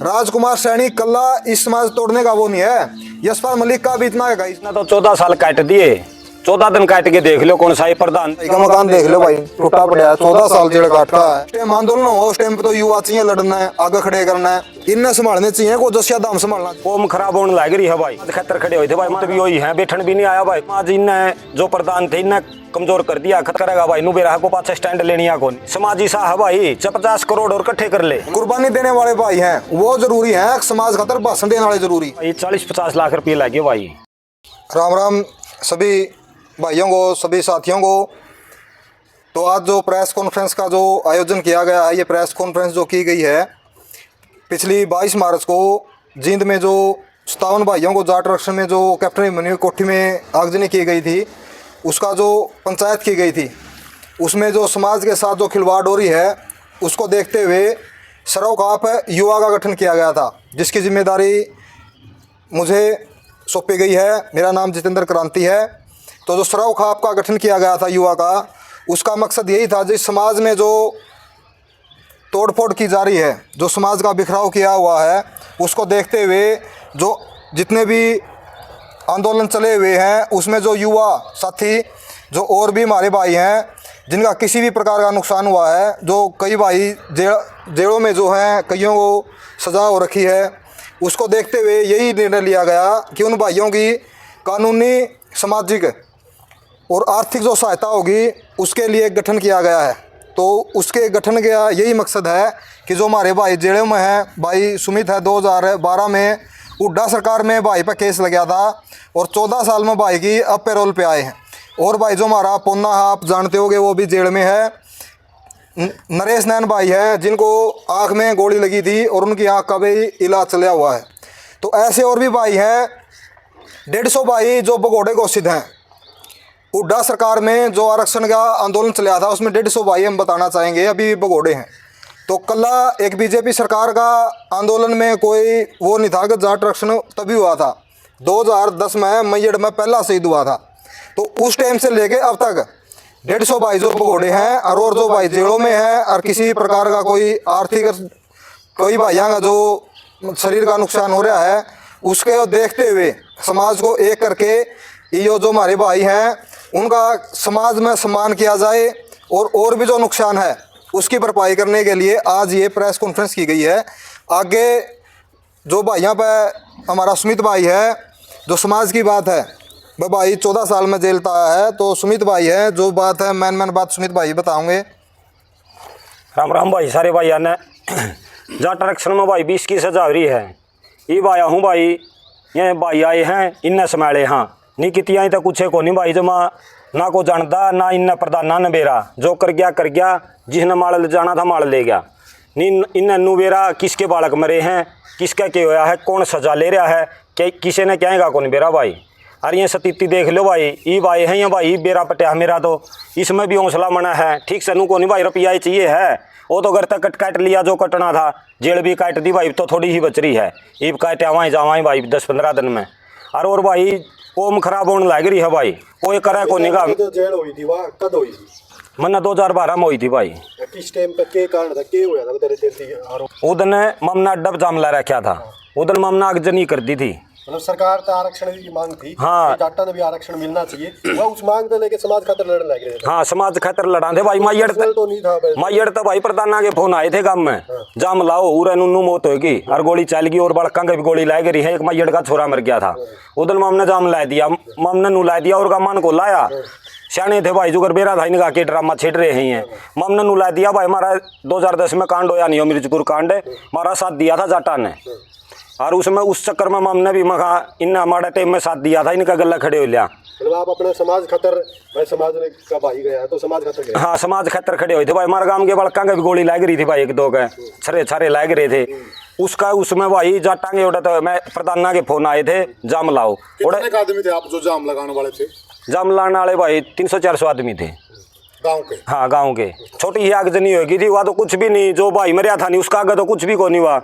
राजकुमार सैनी कल्ला इस समाज तोड़ने का वो नहीं है। यशपाल मलिक का भी इतना है गाइस। ना तो 14 साल काट दिए, 14 दिन काट के देख लो कौन सा ही प्रधान का मकान देख लो भाई, टूटा पड़ा है, 14 साल जेल काटा है। उस टाइम आंदोलन हो, उस टाइम पे तो युवा चाहिए लड़ना है, आगे खड़े करना है, इन्हें संभालने चाहिए को जसिया दाम संभालना। कौम खराब होने लग रही है भाई, खतर खड़े हुए थे भाई, मतलब वही है, बैठन भी नहीं आया भाई। आज इन्हें जो प्रधान थे इन्हें कमजोर कर दिया, खत करेगा भाई नुबेरा को पाछे स्टैंड लेनी है कौन समाजी सा है भाई, 50 करोड़ और इकट्ठे कर ले। कुर्बानी देने वाले भाई हैं वो जरूरी है, समाज खातर भाषण देने वाले जरूरी। 40-50 लाख रुपये लगे भाई। राम राम सभी भाइयों को, सभी साथियों को। तो आज जो प्रेस कॉन्फ्रेंस का जो आयोजन किया गया है, ये प्रेस कॉन्फ्रेंस जो की गई है पिछली 22 मार्च को जींद में, जो 57 भाइयों को जाट आरक्षण में जो कैप्टन अभिमन्यु कोठी में आगजनी की गई थी, उसका जो पंचायत की गई थी, उसमें जो समाज के साथ जो खिलवाड़ हो रही है उसको देखते हुए सरोकाप युवा का गठन किया गया था, जिसकी जिम्मेदारी मुझे सौंपी गई है। मेरा नाम जितेंद्र क्रांति है। तो जो सराव खाप का गठन किया गया था युवा का, उसका मकसद यही था, जिस समाज में जो तोड़फोड़ की जा रही है, जो समाज का बिखराव किया हुआ है, उसको देखते हुए जो जितने भी आंदोलन चले हुए हैं उसमें जो युवा साथी, जो और भी हमारे भाई हैं जिनका किसी भी प्रकार का नुकसान हुआ है, जो कई भाई जेलों में जो हैं, कईयों को सज़ा हो रखी है, उसको देखते हुए यही निर्णय लिया गया कि उन भाइयों की कानूनी, सामाजिक और आर्थिक जो सहायता होगी उसके लिए गठन किया गया है। तो उसके गठन का यही मकसद है कि जो हमारे भाई जेलों में हैं, भाई सुमित है 2012 में हुड्डा सरकार में भाई पर केस लग गया था और 14 साल में भाई की अब पैरोल पे आए हैं। और भाई जो हमारा पोन्ना है, आप जानते होंगे, वो भी जेल में है। नरेश नैन भाई है जिनको आँख में गोली लगी थी और उनकी आँख का भी इलाज चला हुआ है। तो ऐसे और भी भाई हैं, 150 भाई जो भगोड़े घोषित हैं। हुड्डा सरकार में जो आरक्षण का आंदोलन चला था उसमें 150 भाई हम बताना चाहेंगे अभी भी भगोड़े हैं। तो कल्ला एक बीजेपी सरकार का आंदोलन में कोई वो नहीं था कि जाट आरक्षण तभी हुआ था। 2010 में मैयड़ में पहला शहीद हुआ था। तो उस टाइम से लेके अब तक 150 भाई जो भगोड़े हैं और जो भाई जेलों में हैं और किसी प्रकार का कोई आर्थिक, कोई भाइयों का जो शरीर का नुकसान हो रहा है, उसके देखते हुए समाज को एक करके ये जो हमारे भाई हैं उनका समाज में सम्मान किया जाए और भी जो नुकसान है उसकी भरपाई करने के लिए आज ये प्रेस कॉन्फ्रेंस की गई है। आगे जो भाइयों पे हमारा सुमित भाई है, जो समाज की बात है, वह भाई 14 साल में जेल आया है। तो सुमित भाई है, जो बात है मैन बात सुमित भाई बताओगे। राम राम भाई, सारे भाई आने जाट आरक्षण में भाई 20 की सजा हो रही है। ये भाई हूँ भाई, ये भाई आए हैं इन्ने संभाले, हाँ नहीं कितिया तो कुछ को नहीं भाई, जमा ना को जानता ना इन्ना प्रधाना न बेरा, जो कर गया, जिसने माल जाना था माल ले गया। नी इन नुबेरा किसके बालक मरे हैं, किसका क्या होया है, कौन सजा ले रहा है, क्या किसी ने कहेगा कौन बेरा भाई। अरे ये सतीती देख लो भाई, ये भाई है, ये भाई बेरा पटिया मेरा, तो इसमें भी हौसला मना है। ठीक से नू को नहीं भाई रुपया ही चाहिए है, वो तो घर तक काट लिया जो कटना था, जेल भी काट दी भाई, तो थोड़ी ही बच रही है। ईब काटे आवाएँ जावाएँ भाई 10-15 दिन में। और भाई कौम खराब होने लग रही है भाई, कोई करे को नहीं। तो जेल हुई थी वहाँ कद हुई थी? मन्ना 2012 में हुई थी भाई। किस टाइम पे के कारण था, के हुआ था तेरे तेरी आरोप? उधर ममना अड्डा जाम ला रखा था, उधर ममना आगजनी कर दी थी। मतलब सरकार तो आरक्षण की मांग थी, हाँ, जाटा ने भी आरक्षण मिलना चाहिए, वह उस मांग को लेके समाज खातर लड़ने लग रहे थे। हाँ, समाज खातर लड़ा थे भाई। मैयड़ तो भाई प्रधाना के फोन आए थे गाँव में, जाम लाओ उरे नुनू मौत होगी और गोली चल गई और बड़का के भी गोली लाई गई है। एक मैयड़ का छोरा मर गया था, उधर ममने जाम ला दिया, ममने नू ला दिया और गमान को लाया। सियाने थे भाई, जुगर बेरा भाई निगाह के ड्रामा छेड़ रहे हैं, ममने नू ला दिया भाई। हमारा 2010 में कांड होया नहीं हो, मिर्जपुर कांड, हमारा साथ दिया था जाटा ने, और उसमें उस चक्कर में हमने भी मखा इन हमारा टाइम में साथ दिया था, इनका गला खड़े हो लिया। मतलब आप अपने समाज खतर, भाई समाज ने का भाई गया तो समाज खतर गया। हाँ, समाज खतर खड़े हुए थे भाई। हमारे गांव के बड़का के भी गोली लग रही थी भाई, 1-2 के छरे लग रहे थे उसका। उसमें भाई जाटांगे उड़ा, तो मैं प्रधाना के फोन आए थे जाम लाओ। कितने आदमी थे आप जो जाम लगाने वाले थे? जाम लाने वाले भाई 300-400 आदमी थे गाँव के। हाँ, गाँव के। छोटी ही आगजनी होगी थी, वह तो कुछ भी नहीं, जो भाई मरिया था नहीं उसका आगे तो कुछ भी को नहीं हुआ।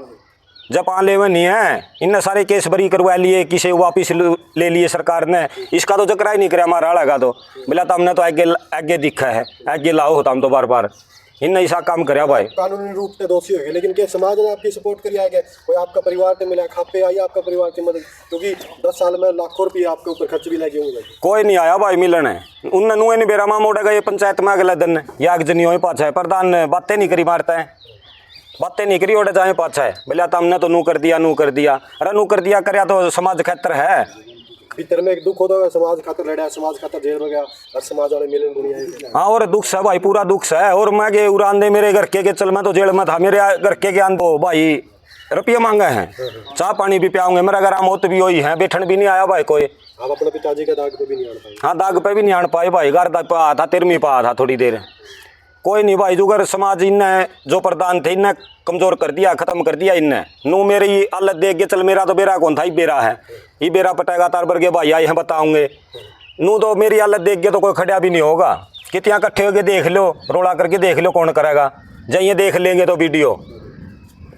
जापान ले में नहीं है, इनने सारे केस बरी करवा लिए, किसे वापिस ले लिए सरकार ने, इसका तो चक्रा ही नहीं कराया हमारा आड़ा का। तो बोला तो हमने तो आगे दिखा है, आगे लाओ होता हम तो बार इनने ऐसा काम कराया भाई। कानूनी रूप से दोषी हो गए, लेकिन क्या समाज ने आपकी सपोर्ट करी है? क्या कोई आपका परिवार से मिला, खापे आई आपका परिवार की मदद? क्योंकि 10 साल में लाखों रुपये आपके ऊपर खर्च भी लगे होंगे। कोई नहीं आया भाई मिलने, उनने नुए नहीं बेरा माँ मोड़े गए पंचायत में अगले दिन या जनी हो पाछा है प्रधान ने बातें नहीं करी, मारता है बातें नहीं करी ओडे जाए पाछा है बोला तो हमने तो नू कर दिया अरे नू कर दिया करया तो समाज खतर है। भीतर में एक दुख होता है, समाज खातर लड़ा, समाज खातर जेल में गया और समाज वाले मिलन दुनिया। हाँ और दुख है भाई, पूरा दुख है। और मैं के उड़ान दे मेरे घर के चल मैं तो जेल में था, मेरे घर के आन तो भाई रुपये मांगे हैं, चाह पानी भी पियाऊंगे, मेरा घर मौत भी हुई है, बैठन भी नहीं आया भाई कोई। आप अपने पिताजी के दाग पे भी नहीं आन पाए? हाँ दाग पे भी नहीं आन पाए भाई, घर तक पा था तिरमी पा था थोड़ी देर। कोई नहीं भाई, जुगर समाज इनने जो प्रधान थे इनने कमजोर कर दिया, खत्म कर दिया इनने। नू मेरी हालत देख के चल मेरा तो बेरा कौन था, ये बेरा है, ये बेरा पटेगा तार भर के भाई आए हैं बताऊंगे। नू तो मेरी हालत देख के तो कोई खड़ा भी नहीं होगा, कितना इकट्ठे होके देख लो, रोड़ा करके देख लो कौन करेगा, जाइए देख लेंगे तो वीडियो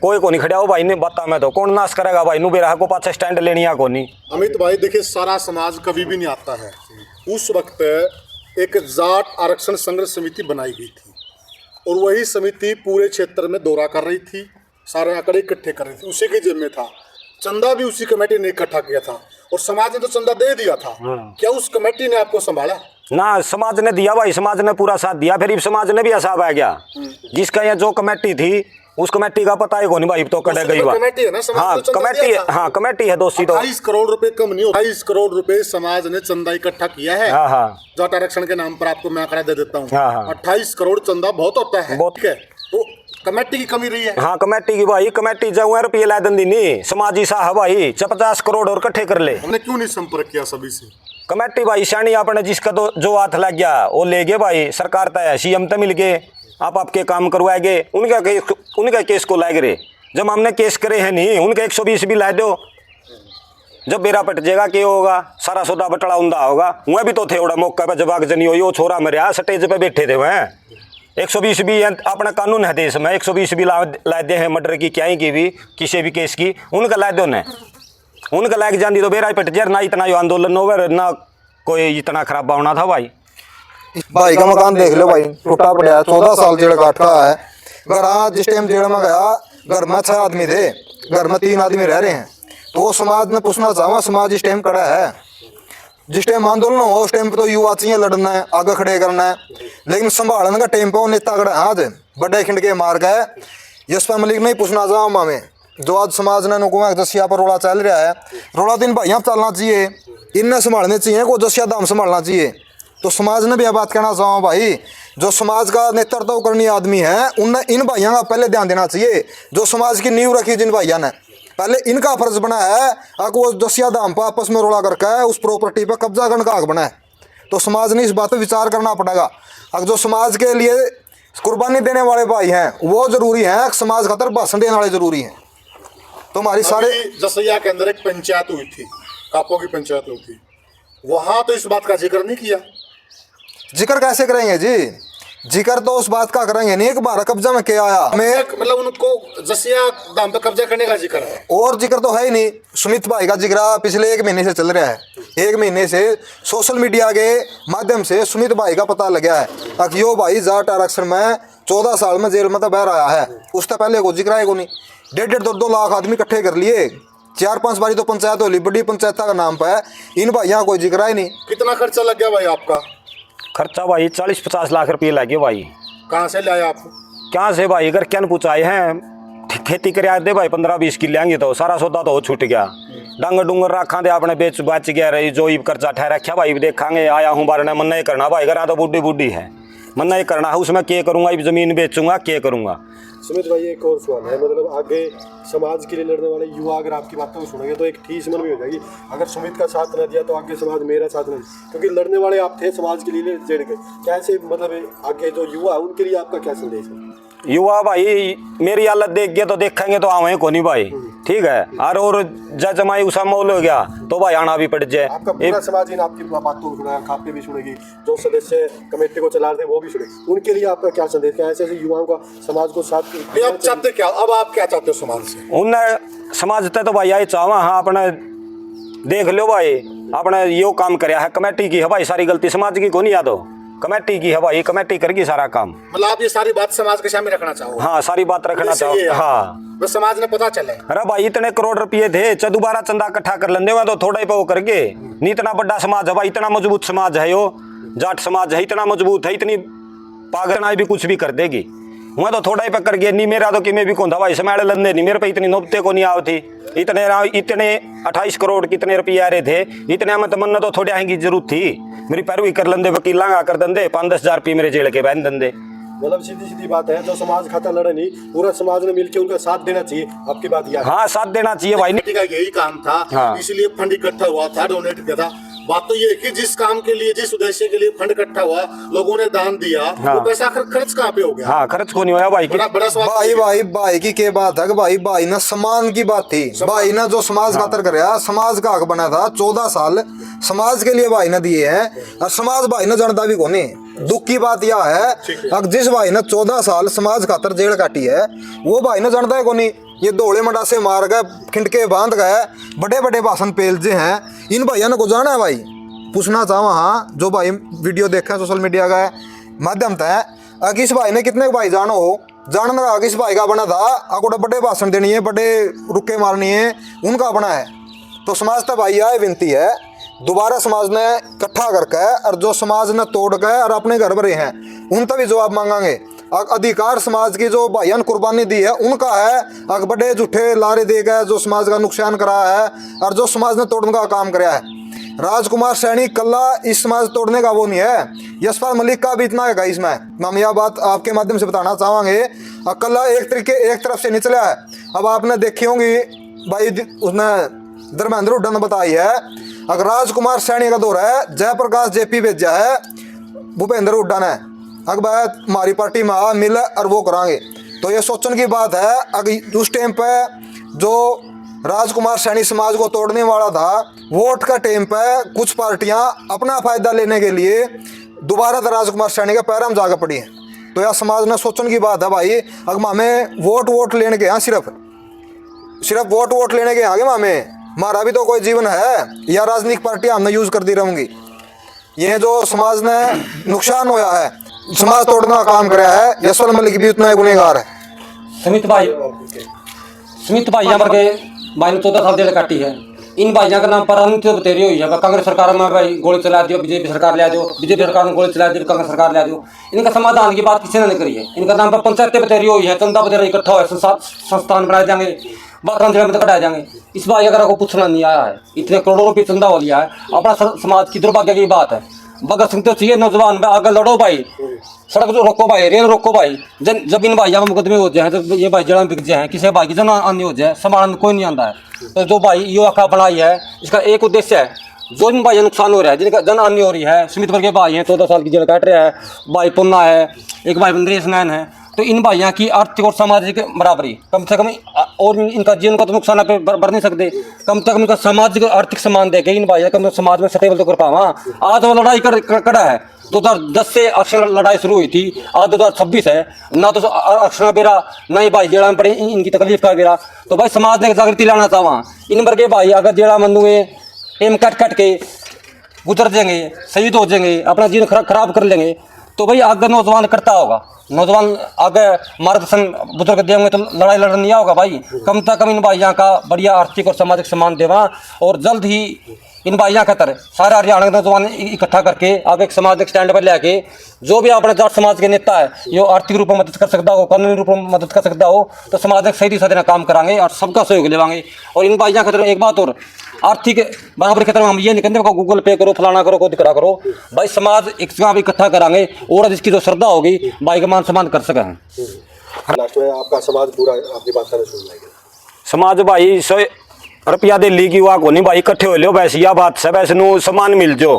कोई को नहीं खड़ा हो भाई ने बता में तो कौन नाश करेगा भाई। नू बेरा को पाछे स्टैंड लेनी है को नहीं। अमित भाई देखिए, सारा समाज कभी भी नहीं आता है। उस वक्त एक जाट आरक्षण संघर्ष समिति बनाई गई थी और वही समिति पूरे क्षेत्र में दौरा कर रही थी, सारे आंकड़े इकट्ठे कर रही थी, उसी के जिम्मे था। चंदा भी उसी कमेटी ने इकट्ठा किया था और समाज ने तो चंदा दे दिया था। क्या उस कमेटी ने आपको संभाला? ना समाज ने दिया भाई, समाज ने पूरा साथ दिया। फिर समाज ने भी हिसाब आ गया, जिसका यहाँ जो कमेटी थी उस कमेटी का पता है कौन भाई, तो कटे गई बात। कमेटी है ना, समाज हाँ ने तो चंदा कमेटी दिया है, था। हाँ कमेटी है दोस्ती तो। 28 करोड़ रुपए कम नहीं हो, 28 करोड़ रुपए समाज ने चंदा इकट्ठा किया है। हाँ हाँ जाट आरक्षण के नाम पर आपको मैं आंकड़ा दे देता हूँ। हाँ, हाँ। 28 करोड़ चंदा बहुत होता है, बहुत। ठीक है। तो कमेटी की कमी रही है। हाँ कमेटी की भाई, कमेटी जो रुपये ला दी नहीं, समाजी साह भाई 50 करोड़ और इकट्ठे कर ले। हमने क्यों नहीं संपर्क किया सभी से? कमेटी भाई शानी आपने जिसका तो जो हाथ लग गया वो ले गए भाई, सरकार तय सीएम तो मिल गए, आप आपके काम करवाएंगे, उनका केस को लाए गए। जब हमने केस करे हैं नहीं, उनका 120 भी ला दो, जब बेरा पट जाएगा क्या होगा, सारा सौदा बटड़ा उंदा होगा। वह भी तो थे ओड़ा मौका पे जब आग जनी हुई, वो छोरा मेरे स्टेज पे बैठे थे वह 120 भी अपना कानून है देश में, 120 भी ला दे हैं मर्डर की क्या ही की भी किसी भी केस की, उनका ला दो ने, उनका लाग जाती तो बेरा पट जाए ना, इतना यो आंदोलन होगा ना कोई इतना खराब भावना था भाई। भाई का मकान देख लो भाई, टूटा पड़ा है, 14 साल जेल काट रहा है। घर हाँ जिस टाइम जेल में गया, घर में 6 आदमी थे, घर में 3 आदमी रह रहे हैं। तो वो समाज में पूछना चाहूँगा, समाज इस टाइम खड़ा है, जिस टाइम आंदोलन हो उस टाइम पे तो युवा चाहिए लड़ना है, आगे खड़े करना है, लेकिन संभालने का टाइम पे वो नेता खड़ा है। आज बड़े खिंड के मार गए, यशपा मलिक नहीं पूछना चाहूँगा मैं, जो आज समाज ने नुकुआ जसिया पर रोड़ा चल रहा है, रोड़ा दिन भाइयों चलना चाहिए, इन्हें संभालने चाहिए, को जसिया दाम संभालना चाहिए। तो समाज ने भी यह बात कहना चाहूँ भाई, जो समाज का नेतृत्व करनी आदमी है उन्हें इन भाइयों का पहले ध्यान देना चाहिए। जो समाज की नींव रखी जिन भाइयों ने, पहले इनका फर्ज बना है अगर वो जसिया दाम पर आपस में रोड़ा करके उस प्रॉपर्टी पर कब्जा करने का हक बना है। तो समाज ने इस बात पर विचार करना पड़ेगा। अगर जो समाज के लिए कुर्बानी देने वाले भाई हैं वो जरूरी हैं, समाज खातर भाषण देने वाले जरूरी हैं। तो हमारी सारे जसैया के अंदर एक पंचायत हुई थी, कापों की पंचायत हुई थी, वहां तो इस बात का जिक्र नहीं किया। जिक्र कैसे करेंगे जी, जिक्र तो उस बात का करेंगे नहीं एक बार कब्जा में क्या आया हमें, मतलब उनको जसिया दाम पे कब्जा करने का जिक्र है, और जिक्र तो है ही नहीं। सुमित भाई का जिक्र पिछले 1 महीने से चल रहा है, 1 महीने से सोशल मीडिया के माध्यम से सुमित भाई का पता लग गया है कि यो भाई जाट आरक्षण में 14 साल में जेल में तो बाहर आया है। उससे पहले को जिक्र है को नहीं, 1.5-2 लाख आदमी इकट्ठे कर लिए, 4-5 बारी तो पंचायत होली, बड़ी पंचायत का नाम पे इन भाइयों कोई जिक्र ही नहीं। कितना खर्चा लग गया भाई आपका? खर्चा भाई 40-50 लाख रुपये लगे भाई। कहाँ से लाए आप? क्या से भाई, अगर क्या पूछाए हैं खेती कर दे भाई 15-20 किलो लेंगे तो सारा सौदा तो हो छूट गया। डंगर डूंगर रखा दे अपने बेच बच गया रही, जो ही कर्जा ठहर रखा भाई देखांगे, आया हूँ बारने मन नहीं करना भाई, घर तो बूढ़ी बूढ़ी है, मन नहीं करना है, उसमें क्या करूँगा, जमीन बेचूंगा क्या करूँगा। सुमित भाई एक और सवाल है, मतलब आगे समाज के लिए लड़ने वाले युवा अगर आपकी बातों को सुनेंगे तो एक ठीस मन में हो जाएगी, अगर सुमित का साथ न दिया तो आगे समाज मेरा साथ नहीं, क्योंकि लड़ने वाले आप थे समाज के लिए लड़ गए। कैसे मतलब आगे जो युवा उनके लिए आपका क्या संदेश है? युवा भाई मेरी हालत देख गया तो देखेंगे तो आवे को नहीं भाई, ठीक है। और जमाई उसा मोल हो गया तो भाई आना भी पड़ जाए। आपका पूरा समाज इन आपकी बातों को सुना, खापे भी सुनेगी, जो सदस्य कमेटी को चला रहे थे वो भी सुनेगी, उनके लिए आपका क्या संदेश है? ऐसे ऐसे युवाओं का समाज को साथ आप चाहते क्या, अब आप क्या चाहते हो समाज से? उन्हें समझते तो भाई यही चाहवा, हाँ अपने देख लो भाई, अपने यो काम कराया है कमेटी की है भाई, सारी गलती समाज की को नहीं याद हो, कमेटी की है भाई, कमेटी करेगी सारा काम। मतलब आप ये सारी बात समाज के सामने रखना चाहो? हाँ, सारी बात रखना जैसे ये चाहो। है। हाँ, बस समाज ने पता चले। अरे भाई इतने करोड़ रुपये थे, दोबारा चंदा इकट्ठा कर लेंगे वह तो थोड़ा ही पे वो करके। नहीं इतना बड़ा समाज है भाई, इतना मजबूत समाज है यो, जाट समाज है, इतना मजबूत है, इतनी पागल भी कुछ भी कर देगी। वह तो थोड़ा ही पे करके नहीं, मेरा तो कि मैं भी कौन था भाई समाड़े लंदे नहीं, मेरे पे इतनी नौबते को नहीं आव थी। इतने 28 करोड़ कितने रुपये आ रहे थे, इतने में तमन्ना तो थोड़ी आएंगी जरूरत थी। मेरी पैरवी कर लेंदे, वकील लगा कर देंदे, 5-10 हज़ार रुपये मेरे जेल के बहन देंदे। मतलब सीधी सीधी बात है, जो समाज खाता लड़े नहीं, पूरा समाज ने मिलकर उनका साथ देना चाहिए। आपकी बात यह है? हाँ, साथ देना चाहिए भाई। कमेटी का यही काम था, हाँ। इसलिए फंड इकट्ठा हुआ था, डोनेट किया था। बात तो ये है कि जिस काम के लिए, जिस उद्देश्य के लिए फंड इकट्ठा हुआ, लोगों ने दान दिया, हाँ। वो पैसा खर्च कहाँ पे हो गया? हाँ, खर्च को नहीं होया भाई। बड़ा बड़ा सवाल। भाई की क्या बात है कि भाई ना सम्मान की बात थी। भाई ना जो समाज खातर कराया, समाज का हक बना था, 14 साल समाज के लिए भाई ने दिए हैं, और समाज भाई ने जानता भी कोनी। दुख की बात यह है कि जिस भाई ने 14 साल समाज खातर जेल काटी है, वो भाई ने जानता है कोनी। ये दौड़े मडासे मार गए, खिंडके बांध गए, बड़े बड़े भाषण पेलजे हैं, इन भाइयों को जाना है भाई। पूछना चाहूँ हाँ, जो भाई वीडियो देखा सोशल मीडिया का माध्यम था, अगर इस भाई ने कितने भाई जानो हो, जानने का इस भाई का बना था, आपको बड़े भाषण देनी है, बड़े रुके मारनी है, उनका बना है। तो समाज तक भाई यह विनती है, दोबारा समाज ने इकट्ठा करके, और जो समाज ने तोड़ के और अपने घर भरे हैं, उन तक भी जवाब मांगेंगे। अधिकार समाज की जो भाइयों ने कुर्बानी दी है उनका है, अगर बड़े झूठे लारे दे गए जो समाज का नुकसान करा है और जो समाज ने तोड़ने का काम कराया है। राजकुमार सैनी कल्ला इस समाज तोड़ने का वो नहीं है, यशपाल मलिक का भी इतना है इसमें। हम यह बात आपके माध्यम से बताना चाहेंगे, कल्ला एक तरफ से नहीं चला है। अब आपने देखी होंगी भाई, उसने धर्मेंद्र हुड्डा ने बताई है, अगर राजकुमार सैनी का दौर है, जयप्रकाश जेपी भेजा है भूपेंद्र हुड्डा ने, अगर भाई हमारी पार्टी में आ मिल और वो करांगे। तो ये सोचने की बात है, अगर उस टाइम पे जो राजकुमार सैनी समाज को तोड़ने वाला था, वोट का टाइम पे कुछ पार्टियां अपना फायदा लेने के लिए दोबारा तो राजकुमार सैनी के पैर में जाकर पड़ी है। तो यह समाज ने सोचने की बात है भाई, अगर हमें वोट लेने के यहाँ सिर्फ वोट लेने के आगे हमें, हमारा भी तो कोई जीवन है, या राजनीतिक पार्टियां हमने यूज करती रहूंगी। ये जो समाज ने नुकसान होया है, समाज तोड़ने का काम कराया है, यशपाल मलिक भी उतना गुनहगार है। सुमित भाई यहाँ पर के भाई ने 14 साल जेल काटी है। इन भाइयों के नाम पर अनित बतेरी हुई है, कांग्रेस सरकार में भाई गोली चला दियो, बीजेपी सरकार ले दो, बीजेपी सरकार में गोली चला दी, कांग्रेस सरकार ले दो। इनका समाधान की बात किसी ने नहीं करी है। इनका नाम पर पंचायतें बतेरी हुई है, चंदा बतेरा इकट्ठा हुआ, संस्थान बनाए जाएंगे, बाथरूम जिले में कटाए जाएंगे। इस भाई अगर को पूछना नहीं आया है, इतने करोड़ों रुपये चंदा हो लिया है, अपना समाज की दुर्भाग्य की बात है। भगत सिंह तो चाहिए नौजवान में आगे लड़ो भाई, सड़क रोको भाई, रेल रोको भाई। जब इन भाइयों में मुकदमे हो जाए, तो ये भाई जड़ा बिक जाए, किसी भाई की जन अन्य हो जाए, संभालने में कोई नहीं आता है। तो जो भाई युवा का बनाई है, इसका एक उद्देश्य है, जो इन भाइयों नुकसान हो रहा है, जिनका जन अन्य हो रही है, सुमित वर्ग के भाई हैं, 14 साल की जेल काट रहा है, भाई पुन्ना है, एक भाई नरेश नैन है। तो इन भाइयों की आर्थिक और सामाजिक बराबरी कम से कम, और इनका जीवन का तो नुकसान आप बढ़ नहीं सकते, कम से कम इनका सामाजिक आर्थिक सम्मान देके इन भाइयों का समाज में स्टेबल तो कर पावा। आज वो लड़ाई कड़ा है, 2010 से अक्षर लड़ाई शुरू हुई थी, आज 2026 है, ना तो अक्षर बेरा ना ही भाई जेड़ा में पड़े इनकी तकलीफ का बेरा। तो भाई समाज ने जागृति लाना चाहवा, इन वर्ग के भाई अगर जेड़ा मनुए एम कट के गुजर जाएंगे, शहीद हो जाएंगे, अपना जीवन खराब कर लेंगे, तो भाई आगे नौजवान करता होगा, नौजवान आगे मार्गदर्शन बुजुर्ग देंगे तो लड़ाई लड़ने नहीं होगा भाई। कम से कम इन भाइयों का बढ़िया आर्थिक और सामाजिक सम्मान देवा, और जल्द ही इन भाइयों का तर सारे हरियाणा के नौजवान इकट्ठा करके आगे एक सामाजिक स्टैंड पर लेके, जो भी अपने जाट समाज के नेता है, जो आर्थिक रूप में मदद कर सकता हो, कानूनी रूप में मदद कर सकता हो, तो समाज सही दिशा देना काम कराएंगे और सबका सहयोग लेवाएंगे। और इन भाइयों के तरफ एक बात और, आर्थिक बराबरी के तरफ हम ये नहीं कहते को गूगल पे करो, फलाना करो, को दिखा करो भाई, समाज एक जगह इकट्ठा कराएंगे और जिसकी जो श्रद्धा होगी भाई का मान सम्मान कर सकें। लास्ट में आपका समाज पूरा अपनी बात करना शुरू करेगा। समाज भाई 100 रुपया दिल्ली की वाह को नहीं भाई, इकट्ठे हो लियो वैसे यह बात सब ऐसे नू सामान मिल जो,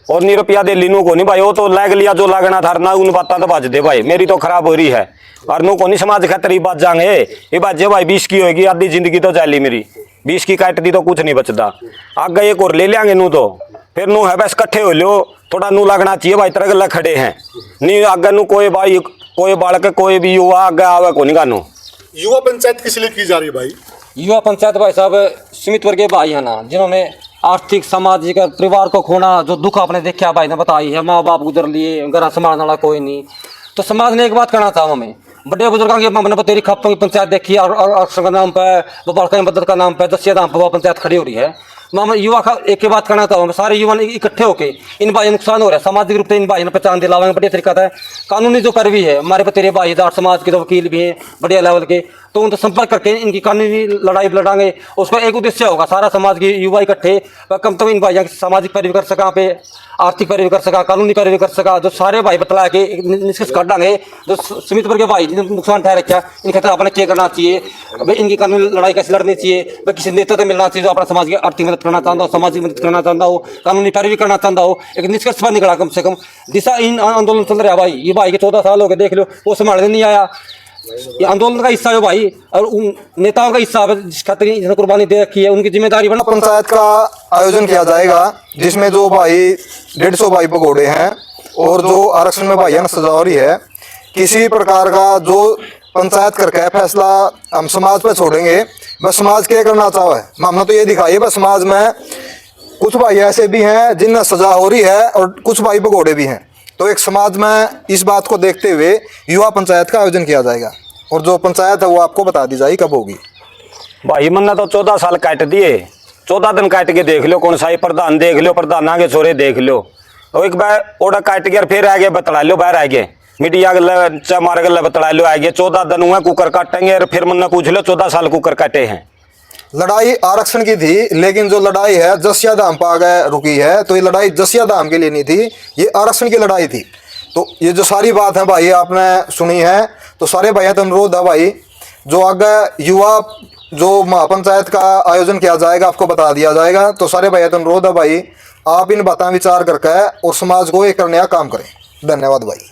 और नहीं रुपया दिल्ली नू को नहीं भाई, वो तो लग लिया जो लगना था ना, उन बात तो बाज दे भाई, मेरी तो खराब हो रही है, और नू को नहीं समाज खातर ही बात जाएंगे। ये बात जे भाई 20 की होगी, आधी जिंदगी तो जाली मेरी, 20 की काट दी तो कुछ नहीं बचता, आगे एक और ले लेंगे नू, तो फिर नू है बस इकट्ठे हो लियो, थोड़ा नू लगना चाहिए भाई, तरह गला खड़े हैं नहीं आगे नू कोई भाई, कोई बालक कोई भी युवा आगे आवे को नहीं गानू। युवा पंचायत किस लिए की जा रही है भाई? युवा पंचायत भाई साहब सुमित वर्ग के भाई है ना, जिन्होंने आर्थिक सामाजिक परिवार को खोना जो दुख आपने देखा भाई ने बताई है, माँ बाप गुजर लिए, घर संभालने वाला कोई नहीं। तो समाज ने एक बात कहना चाहूँ हमें, बड़े बुजुर्गों की मैंने तेरी खप्पों की पंचायत देखी और अक्षर का नाम पे, गोपाल का मदद का नाम पे, दसिया नाम पे वो पंचायत खड़ी हो रही है। मैं युवा का एक ही बात कहना चाहूँ, सारे युवा इकट्ठे होकर इन भाइयों नुकसान हो रहा है, सामाजिक रूप से इन भाइयों ने पहचान दिलावेंगे बढ़िया तरीका है। कानूनी जो पैरवी है, हमारे पे तेरे भाईदार समाज के जो वकील भी हैं बढ़िया लेवल के, तो उनसे संपर्क करके इनकी कानूनी लड़ाई लड़ाएंगे। उसका एक उद्देश्य होगा, सारा समाज के युवा इकट्ठे कम तो इन भाइयों की सामाजिक पैरवी कर सका, पे आर्थिक पैरवी कर सका, कानूनी पैरवी कर सका, जो सारे भाई बतला के निष्कर्ष कर डांगे। जो सीमित वर्ग के भाई जिन्होंने नुकसान ठहर रखा, इनके खिलाफ अपने क्या करना चाहिए, भाई इनकी कानूनी लड़ाई कैसे लड़नी चाहिए, भाई किसी नेता से मिलना चाहिए जो अपना समाज की आर्थिक मदद करना चाहता हो, सामाजिक मदद करना चाहता हो, कानूनी पैरवी करना चाहता हो। एक निष्कर्ष पर निकला कम से कम दिशा इन आंदोलन चल रहा है भाई। ये भाई के 14 साल हो गए, देख लो वो संभालने नहीं आया। ये आंदोलन का हिस्सा है भाई, और उन नेताओं का हिस्सा है जिस खातिर जिन्होंने कुर्बानी दे रखी है, उनकी जिम्मेदारी बना। पंचायत का आयोजन किया जाएगा जिसमें जो भाई 150 भाई भगोड़े हैं और जो आरक्षण में भाइयों ने सजावरी है, किसी प्रकार का जो पंचायत करके फैसला हम समाज पर छोड़ेंगे। बस समाज क्या करना चाहे, हमने तो ये दिखाई बस समाज में कुछ भाई ऐसे भी हैं जिनमें सजा हो रही है और कुछ भाई भगोड़े भी हैं। तो एक समाज में इस बात को देखते हुए युवा पंचायत का आयोजन किया जाएगा और जो पंचायत है वो आपको बता दी जाएगी कब होगी। भाई मन ने तो 14 साल काट दिए, 14 दिन काट के देख लो, कौन सा ही प्रधान देख लो, प्रधान आगे छोरे देख लो, और एक बार ओडा काट के फिर आगे बतला लो, बाहर आगे मीडिया गल मार गल बतला लो, आगे 14 दिन हुए कुकर काटेंगे और फिर मन ने पूछ लो 14 साल कुकर काटे हैं। लड़ाई आरक्षण की थी, लेकिन जो लड़ाई है जसिया धाम पर आगे रुकी है, तो ये लड़ाई जसिया धाम के लिए नहीं थी, ये आरक्षण की लड़ाई थी। तो ये जो सारी बात है भाई आपने सुनी है, तो सारे भाइयों तो अनुरोध है भाई, जो आगे युवा जो महापंचायत का आयोजन किया जाएगा आपको बता दिया जाएगा। तो सारे भाइयों तो अनुरोध है भाई, आप इन बातें विचार करके और समाज को एक करने का काम करें। धन्यवाद भाई।